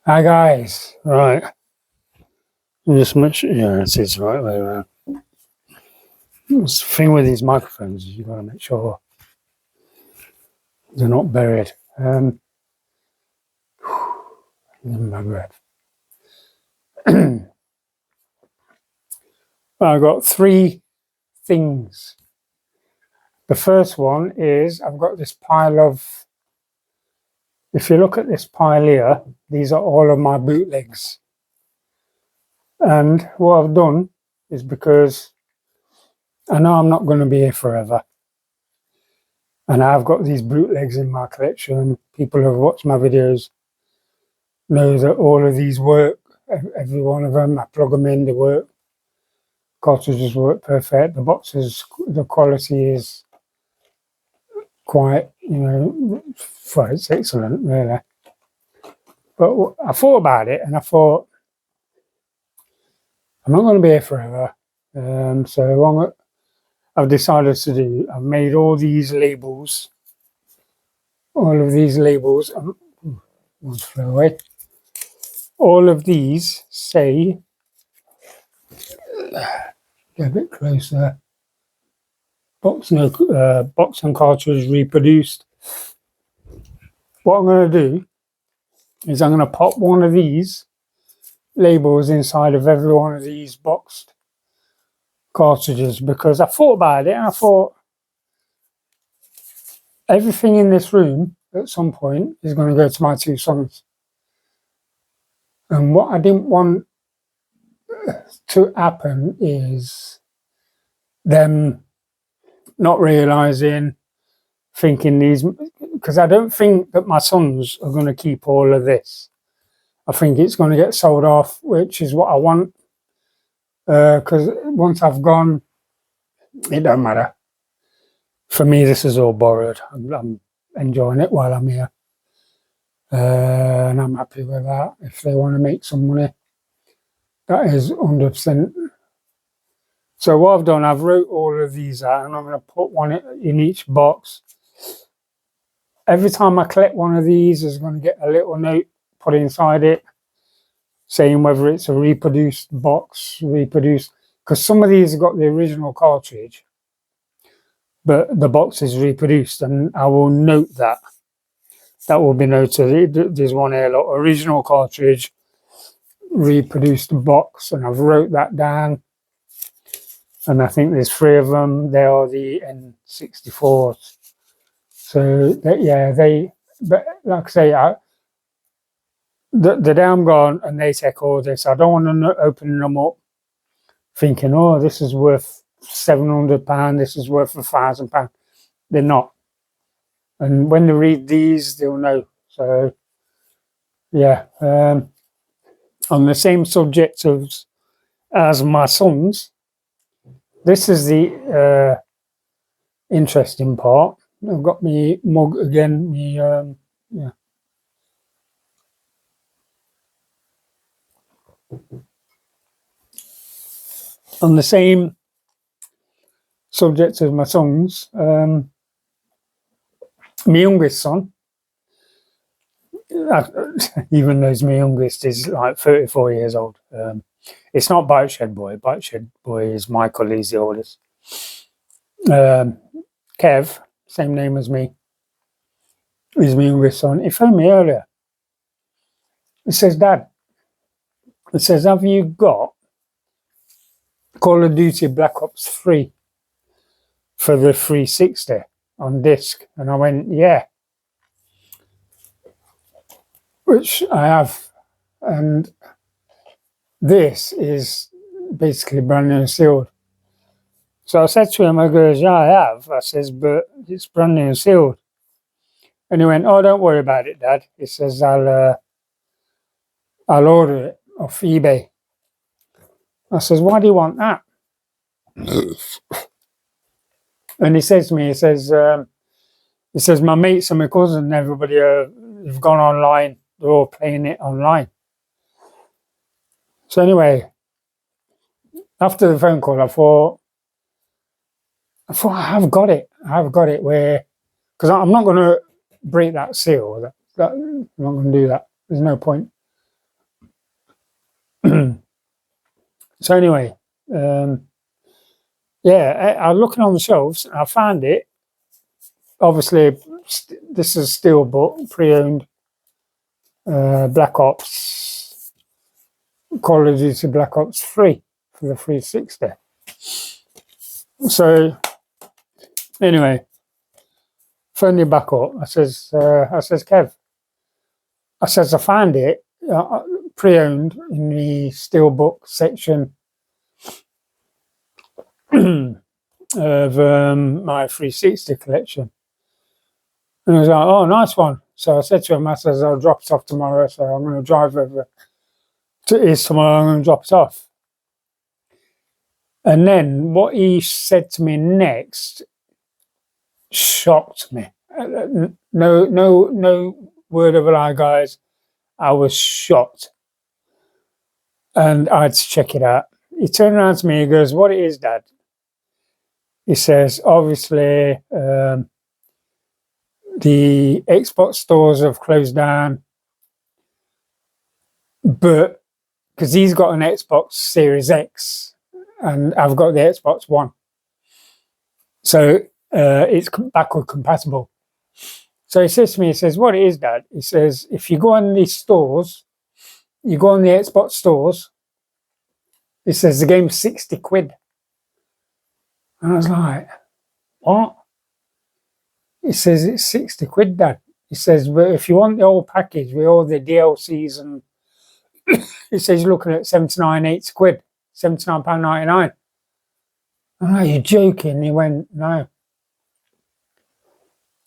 Hi guys, right. Just make sure, yeah, it's the right way around. The thing with these microphones is you've got to make sure they're not buried. In my breath. I've got three things. The first one is I've got this pile of, if you look at this pile here, these are all of my bootlegs. And what I've done is because I know I'm not going to be here forever. And I've got these bootlegs in my collection. People who have watched my videos know that all of these work. Every one of them, I plug them in, they work. Cartridges work perfect. The boxes, the quality is quite, well, it's excellent, really. But I thought about it and I thought, I'm not going to be here forever. So what I've decided to do, I've made all these labels. All of these labels, one flew away. All of these say, get a bit closer. Box and cartridge reproduced. What I'm going to do is I'm going to pop one of these labels inside of every one of these boxed cartridges, because I thought about it and I thought everything in this room at some point is going to go to my two sons. And what I didn't want to happen is them not realising, thinking these, because I don't think that my sons are going to keep all of this. I think it's going to get sold off, which is what I want. Because once I've gone, it don't matter. For me, this is all borrowed. I'm enjoying it while I'm here. And I'm happy with that. If they want to make some money, that is 100%. So what I've done, I've wrote all of these out and I'm going to put one in each box. Every time I collect one of these, there's going to get a little note put inside it saying whether it's a reproduced box, because some of these have got the original cartridge, but the box is reproduced, and I will note that. That will be noted. There's one here, look, original cartridge, reproduced box, and I've wrote that down. And I think there's three of them. They are the N64s. So, but like I say, the damn gone and they take all this. I don't want to open them up thinking, oh, this is worth £700, this is worth £1,000. They're not. And when they read these, they'll know. So, yeah. On the same subject as my sons, this is the interesting part. I've got me mug again, yeah. On the same subject as my sons, my youngest son, even though my youngest is like 34 years old, it's not Bike Shed Boy. Bike Shed Boy is Michael, he's the oldest. Kev, same name as me, is my youngest son. He phoned me earlier. He says, Dad, he says, have you got Call of Duty Black Ops 3 for the 360 on disc? And I went, yeah. Which I have. And this is basically brand new and sealed. So I said to him, I goes, yeah, I have. I says, but it's brand new and sealed. And he went, oh, don't worry about it, Dad. He says, I'll order it off eBay. I says, why do you want that? And he says to me, he says, my mates and my cousin and everybody have gone online. They're all playing it online. So anyway, after the phone call, I thought I've got it. I've got it where, because I'm not going to break that seal. I'm not going to do that. There's no point. So anyway, yeah, I was looking on the shelves. And I found it. Obviously, this is Steelbook pre-owned Black Ops, Call of Duty Black Ops 3 for the 360. So anyway, phoned him back up. I says, Kev, I says, I found it pre-owned in the Steelbook section of my 360 collection. And I was like, oh, nice one. So I said to him, I says, I'll drop it off tomorrow. So I'm going to drive over to his tomorrow. I'm going to drop it off. And then what he said to me next shocked me. No word of a lie, guys. I was shocked. And I had to check it out. He turned around to me, he goes, what it is, Dad? He says, obviously, the Xbox stores have closed down, but because he's got an Xbox Series X and I've got the Xbox One. So it's backward compatible. So he says to me, he says, what it is, Dad? He says, if you go on these stores, you go on the Xbox stores, he says the game's 60 quid. And I was like, what? He says, it's 60 quid, Dad. He says, but if you want the whole package with all the DLCs and he says you're looking at 79, 80 quid, £79.99. I'm like, you're joking? He went, no.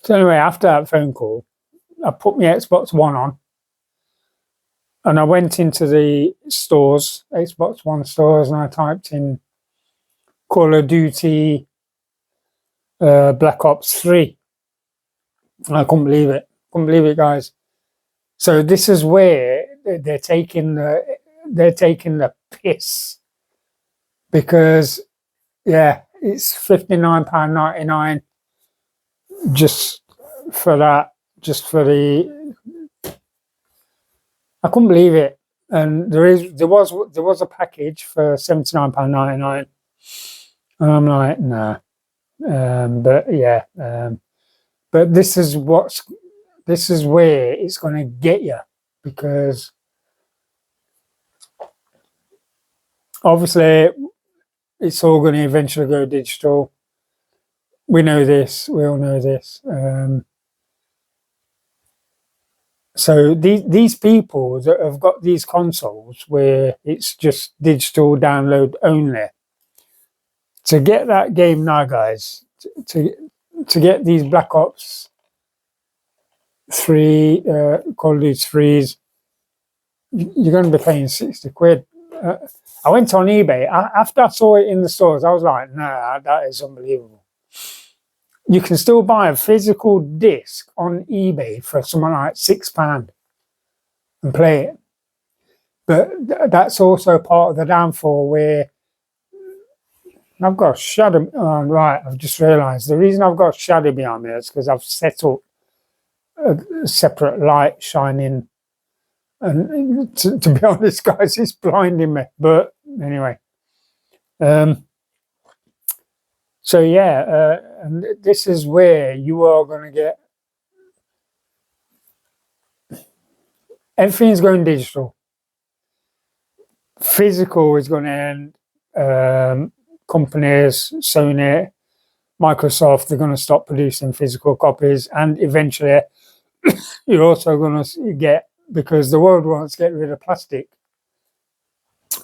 So anyway, after that phone call, I put my Xbox One on and I went into the stores, Xbox One stores, and I typed in Call of Duty Black Ops 3. And I couldn't believe it. Couldn't believe it, guys. So this is where they're taking the piss, because yeah, it's £59.99 just for that, just for the. I couldn't believe it, and there was a package for £79.99, and I'm like, nah. But yeah, but this is where it's going to get you, because obviously it's all going to eventually go digital. We know this. We all know this. So these people that have got these consoles where it's just digital download only, to get that game now, guys, to get these Black Ops 3 Call of Duty 3s, you're going to be paying 60 quid. I went on eBay. After I saw it in the stores, I was like, nah, that is unbelievable. You can still buy a physical disc on eBay for something like £6 and play it. But that's also part of the downfall, where I've got a shadow. Right, I've just realised the reason I've got a shadow behind me is because I've set up a separate light shining. And to be honest, guys, it's blinding me. But anyway. So yeah, and this is where you are going to get, everything's going digital. Physical is going to end. Companies, Sony, Microsoft, they're going to stop producing physical copies, and eventually you're also going to get, because the world wants to get rid of plastic.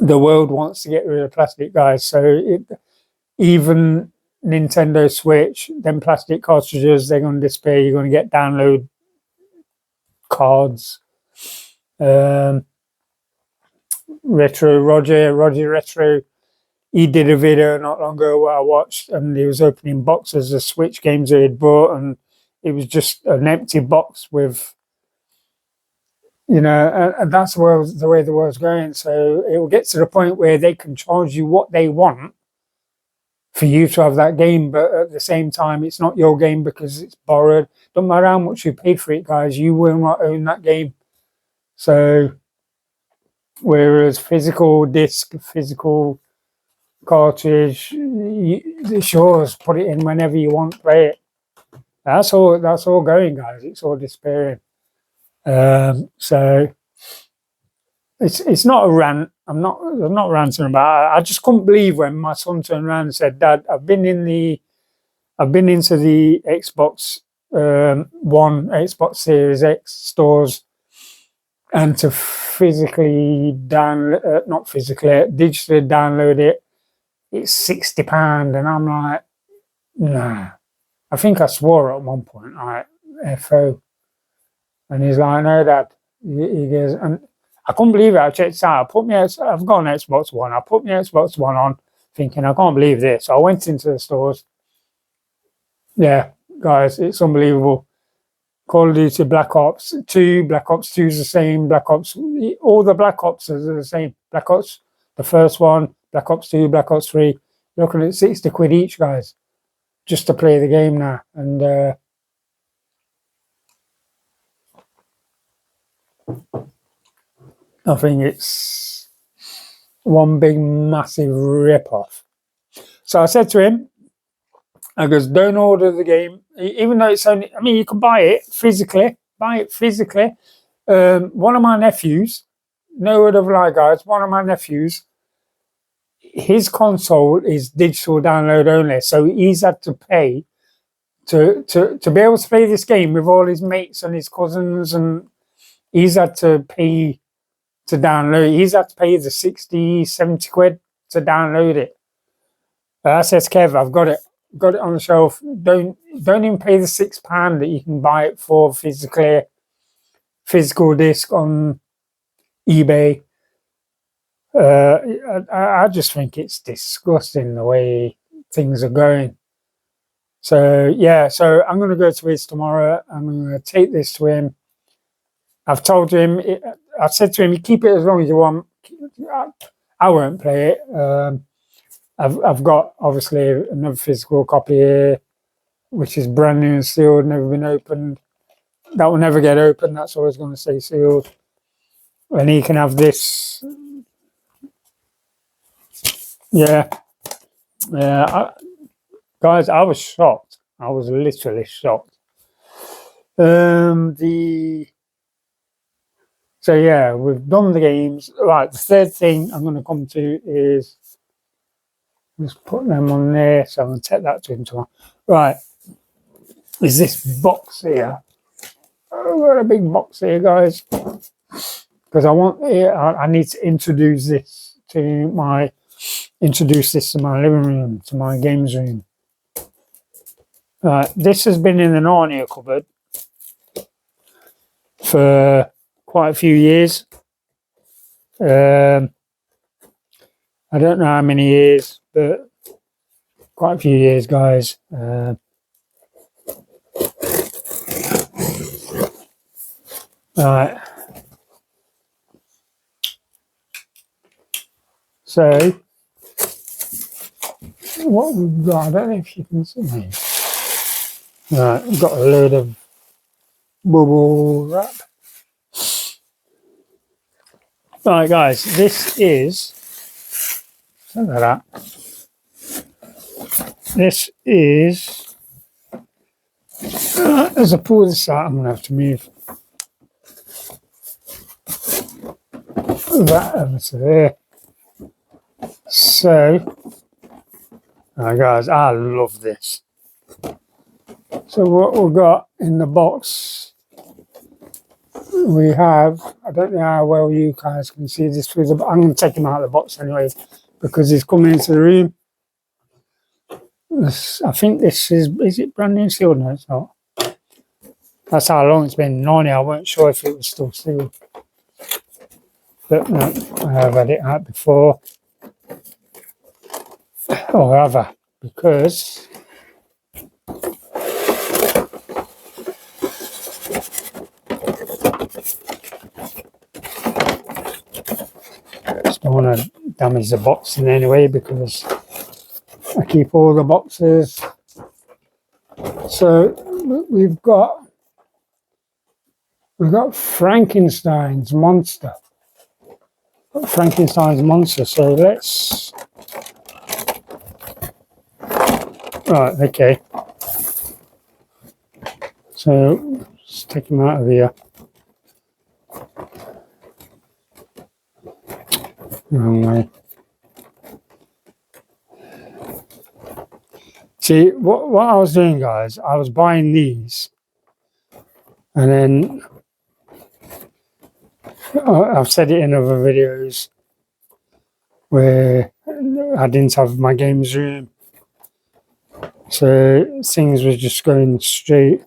The world wants to get rid of plastic, guys. So even Nintendo Switch, them plastic cartridges, they're going to disappear. You're going to get download cards. Roger Retro, he did a video not long ago where I watched, and he was opening boxes of Switch games he had bought, and it was just an empty box with, you know, and that's the way the world's going. So it will get to the point where they can charge you what they want for you to have that game, but at the same time, it's not your game because it's borrowed. Don't matter how much you paid for it, guys, you will not own that game. So Whereas physical disc, physical cartridge, it's yours. Put it in whenever you want, play it. That's all. That's all going, guys. It's all disappearing. So it's not a rant. I'm not ranting about it. I just couldn't believe when my son turned around and said, "Dad, I've been into the Xbox One, Xbox Series X stores, and to physically download, not physically, digitally download it, it's £60." And I'm like, nah. I think I swore at one point, like, FO. And he's like, no, Dad. He goes, and I couldn't believe it. I checked it out. I've got an Xbox One. I put my Xbox One on, thinking, I can't believe this. So I went into the stores. Yeah, guys, it's unbelievable. Call of Duty Black Ops 2, Black Ops 2 is the same, Black Ops, all the Black Ops are the same. Black Ops, the first one, Black Ops 2, Black Ops 3, you're looking at 60 quid each, guys, just to play the game now. And I think it's one big, massive rip-off. So I said to him, I goes, don't order the game, even though it's only, I mean, you can buy it physically. One of my nephews, no word of lie, guys, one of my nephews, his console is digital download only. So he's had to pay to be able to play this game with all his mates and his cousins, and he's had to pay to download. He's had to pay the 60, 70 quid to download it. I said, Kev, I've got it on the shelf. Don't even pay the £6 that you can buy it for physical disc on eBay. I just think it's disgusting the way things are going. So yeah, so I'm going to go to his tomorrow. I'm going to take this to him. I've told him, I said to him, you keep it as long as you want. I won't play it. I've got obviously another physical copy here, which is brand new and sealed, never been opened. That will never get opened. That's always going to stay sealed. And he can have this. Yeah. Guys, I was shocked. I was literally shocked. So yeah, we've done the games. Right, the third thing I'm going to come to is just put them on there. So I'm going to take that to him tomorrow. Right, is this box here? I've got a big box here, guys, because I need to introduce this to my living room, to my games room. This has been in the Narnia cupboard for quite a few years. I don't know how many years, but quite a few years, guys. Right. So what we've got, I don't know if you can see me. Right, we've got a load of bubble wrap. Right, guys, this is, look at that. This is, as I pull this out, I'm going to have to move that over to there. So, guys, I love this. So what we've got in the box, we have, I don't know how well you guys can see this through the, I'm going to take him out of the box anyway, because he's coming into the room. I think this is it brand new sealed? No, it's not. That's how long it's been in Narnia. I weren't sure if it was still sealed. But no, I have had it out before. Or have I? Because I just don't want to damage the box in any way, because I keep all the boxes. So we've got Frankenstein's monster. Frankenstein's monster. So let's. Right, okay. So let's take him out of here. Wrong way. See, what I was doing, guys, I was buying these, and then I've said it in other videos where I didn't have my games room, so things were just going straight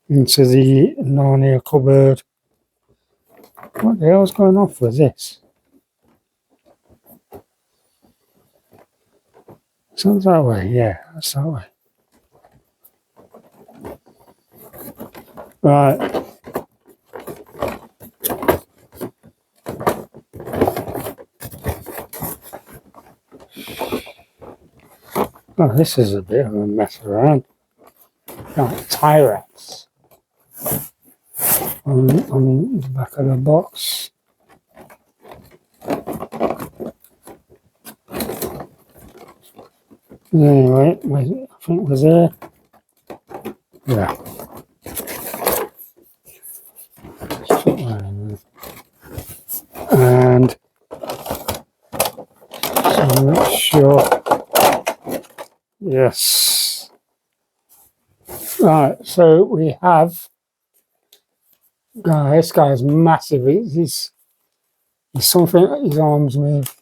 into the Narnia cupboard. What the hell's going off with this? Sounds that way, yeah, that's that way. Right. Oh, this is a bit of a mess around. Like Tyrex on the back of the box. Anyway, I think it was there. Yeah. And so I'm not sure. Yes. Right, so we have. This guy's massive. He's something. His arms move.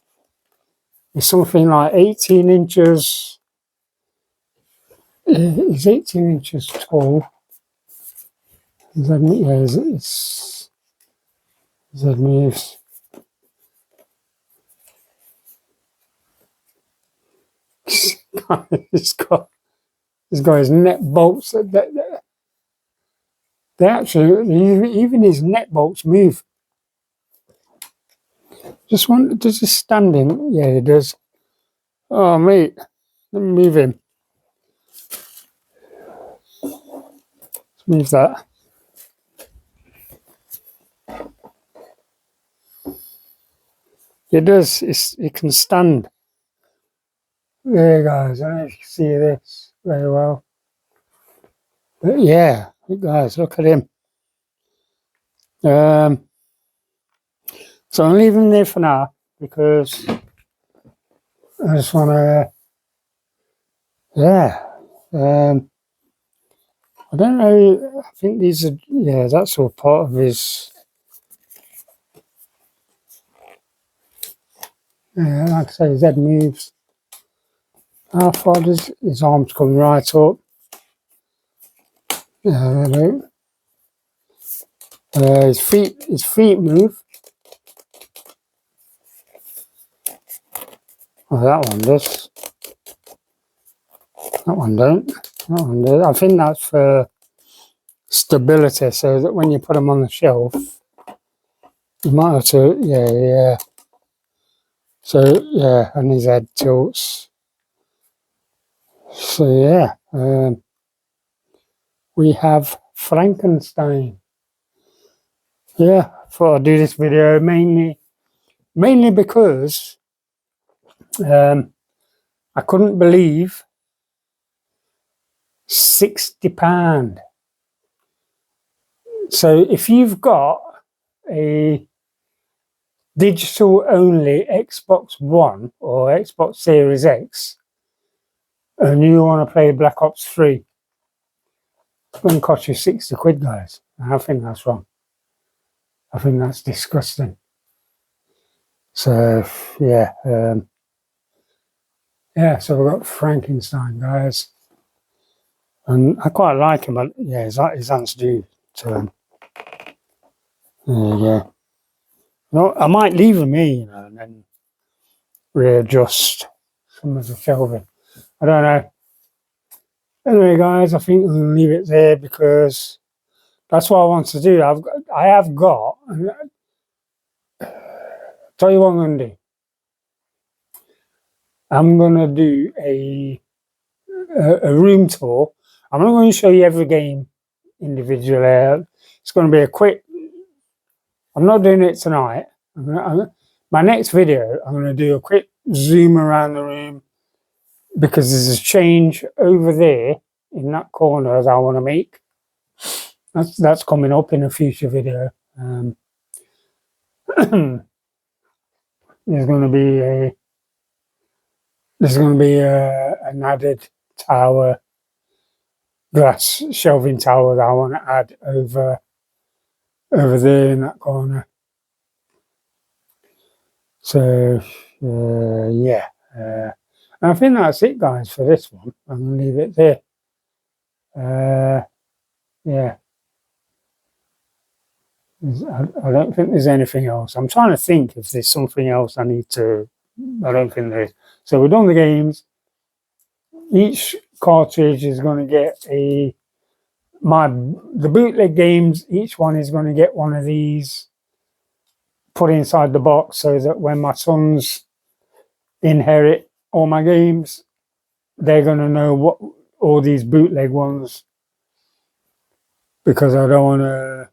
He's something like 18 inches. He's 18 inches tall. His head moves. He's got his neck bolts. They actually, even his neck bolts move. Does he stand in? Yeah, he does. Oh, mate, let me move him. Let's move that. It does. It can stand. There, guys. I don't know if you can see this very well. But yeah, guys, look at him. So I'm leaving him there for now because I just want to. Yeah. I don't know. I think these are. Yeah, that's all part of his. Yeah, like I say, his head moves. How far does his arms come right up? Yeah, they don't. His feet move. Oh, that one does. That one don't. That one does. I think that's for stability, so that when you put them on the shelf, you might have to. Yeah. So yeah, and his head tilts. So yeah, we have Frankenstein. Yeah, thought I'd do this video mainly because I couldn't believe £60. So if you've got a digital only Xbox One or Xbox Series X and you want to play Black Ops 3, it's going to cost you 60 quid, guys. I think that's wrong. I think that's disgusting. So yeah, so we've got Frankenstein, guys, and I quite like him, but yeah, his hands do turn. There you go. No, I might leave him here, and then readjust some of the shelving. I don't know. Anyway, guys, I think we'll leave it there because that's what I want to do. I have got. Tell you what I'm going to do. I'm going to do a room tour. I'm not going to show you every game individually. It's going to be a quick. I'm not doing it tonight. My next video, I'm going to do a quick zoom around the room because there's a change over there in that corner that I want to make. That's coming up in a future video. There's going to be an added tower, glass shelving tower that I want to add over there in that corner. So yeah, I think that's it, guys, for this one. I'm gonna leave it there. Yeah, I don't think there's anything else. I'm trying to think if there's something else I need to. I don't think there is. So we've done the games. Each cartridge is going to get the bootleg games. Each one is going to get one of these put inside the box so that when my sons inherit all my games, they're going to know what all these bootleg ones, because I don't want to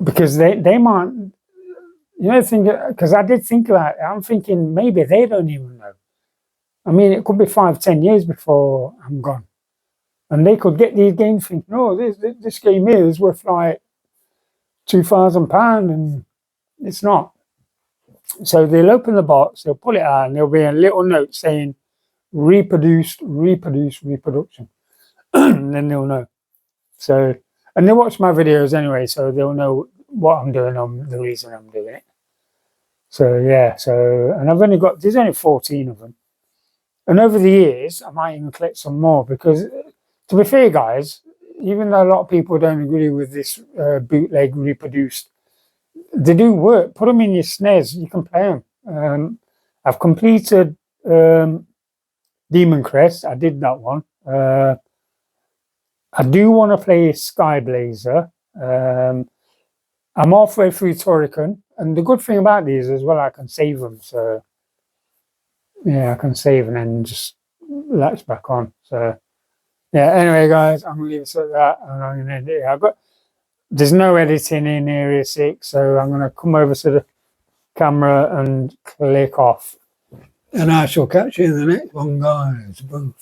because they might, think, because I did think about it. I'm thinking maybe they don't even know. I mean, it could be 5-10 years before I'm gone, and they could get these games thinking, oh, this game here is worth like £2,000, and it's not. So they'll open the box, they'll pull it out, and there'll be a little note saying reproduction. And then they'll know. So, and they watch my videos anyway, so they'll know what I'm doing, on the reason I'm doing it. So yeah, and there's only 14 of them. And over the years, I might even collect some more, because to be fair, guys, even though a lot of people don't agree with this bootleg reproduced, they do work. Put them in your SNES, you can play them. I've completed Demon Crest. I did that one. I do want to play Sky Blazer. I'm halfway through Turrican, and the good thing about these as well, I can save them. So yeah, I can save and then just latch back on. So yeah. Anyway, guys, I'm gonna leave it at that, and I'm gonna end it here. There's no editing in Area 6, so I'm gonna come over to the camera and click off. And I shall catch you in the next one, guys. Boom.